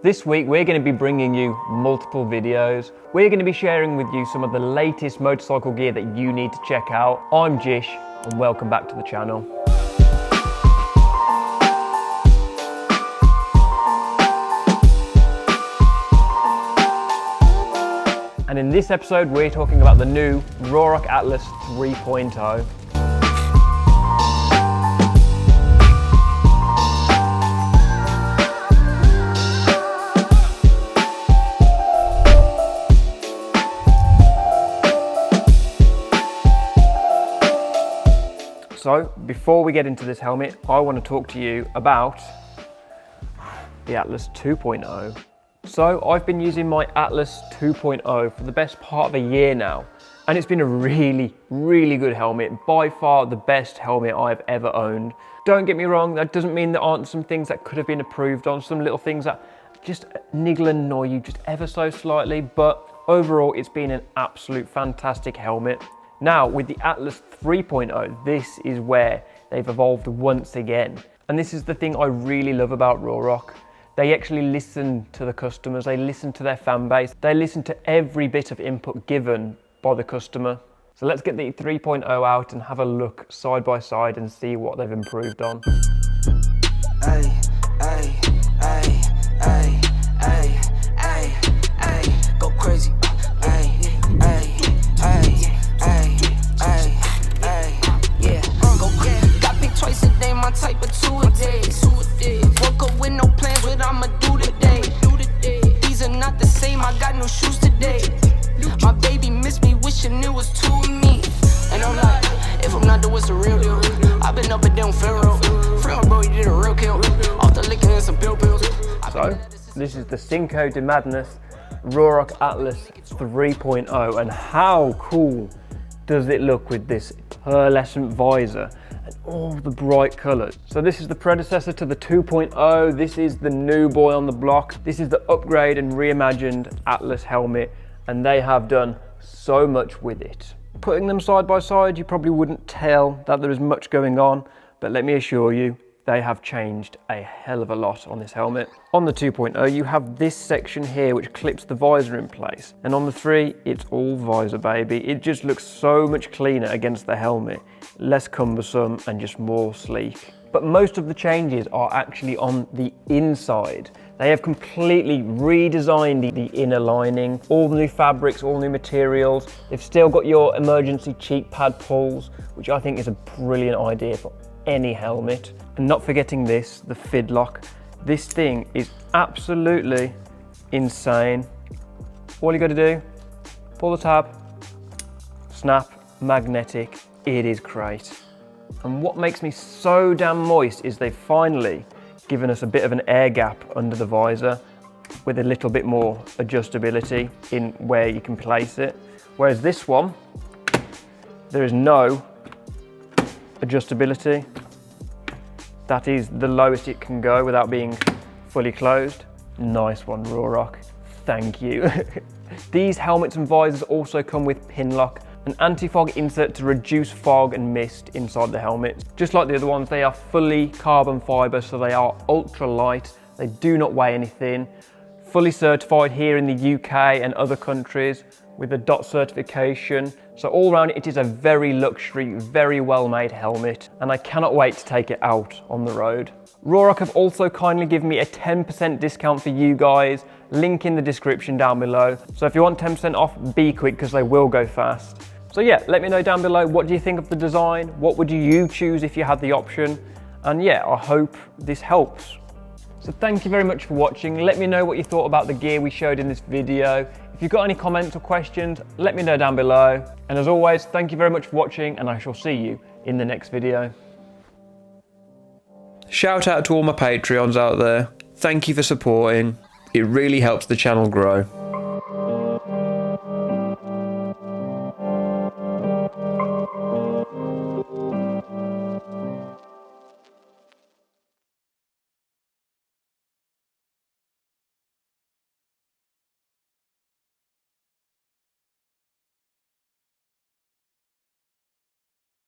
This week we're going to be bringing you multiple videos. We're going to be sharing with you some of the latest motorcycle gear that you need to check out. I'm Jish and welcome back to the channel. And in this episode we're talking about the new Ruroc Atlas 3.0. So, before we get into this helmet, I want to talk to you about the Atlas 2.0. So, I've been using my Atlas 2.0 for the best part of a year now, and it's been a really, really good helmet. By far the best helmet I've ever owned. Don't get me wrong, that doesn't mean there aren't some things that could have been improved on, some little things that just niggle and annoy you just ever so slightly, but overall it's been an absolute fantastic helmet. Now, with the Atlas 3.0, this is where they've evolved once again. And this is the thing I really love about Ruroc. They actually listen to the customers, they listen to their fan base, they listen to every bit of input given by the customer. So let's get the 3.0 out and have a look side by side and see what they've improved on. Ay, ay, ay, ay, ay, ay, ay, go crazy. Ay, ay, ay. Twice a day, my type of two a day. Woke up with no plans, what I'ma do today. These are not the same, I got new shoes today. My baby missed me, wishing it was two of me. And I'm like, if I'm not doing what's the real deal. I've been up and down Pharaoh. Friend bro, you did a real kill. Off the liquor and some pills. So, this is the Cinco de Madness Ruroc Atlas 3.0. And how cool does it look with this pearlescent visor and all the bright colours. So this is the predecessor to the 2.0. This is the new boy on the block. This is the upgrade and reimagined Atlas helmet, and they have done so much with it. Putting them side by side, you probably wouldn't tell that there is much going on, but let me assure you, they have changed a hell of a lot on this helmet. On the 2.0, you have this section here which clips the visor in place. And on the 3, it's all visor, baby. It just looks so much cleaner against the helmet. Less cumbersome and just more sleek. But most of the changes are actually on the inside. They have completely redesigned the inner lining, all new fabrics, all new materials. They've still got your emergency cheek pad pulls, which I think is a brilliant idea for any helmet. And not forgetting this, the Pinlock. This thing is absolutely insane. All you got to do, pull the tab, snap, magnetic, it is great. And what makes me so damn moist is they've finally given us a bit of an air gap under the visor with a little bit more adjustability in where you can place it. Whereas this one, there is no adjustability. That is the lowest it can go without being fully closed. Nice one, Ruroc. Thank you. These helmets and visors also come with Pinlock, an anti-fog insert to reduce fog and mist inside the helmet. Just like the other ones, they are fully carbon fiber, so they are ultra light. They do not weigh anything. Fully certified here in the UK and other countries with a DOT certification. So all around it is a very luxury, very well made helmet, and I cannot wait to take it out on the road. Ruroc have also kindly given me a 10% discount for you guys, link in the description down below. So if you want 10% off, be quick because they will go fast. So yeah, let me know down below, what do you think of the design? What would you choose if you had the option? And yeah, I hope this helps. So thank you very much for watching. Let me know what you thought about the gear we showed in this video. If you've got any comments or questions, let me know down below. And as always, thank you very much for watching, and I shall see you in the next video. Shout out to all my Patreons out there. Thank you for supporting. It really helps the channel grow.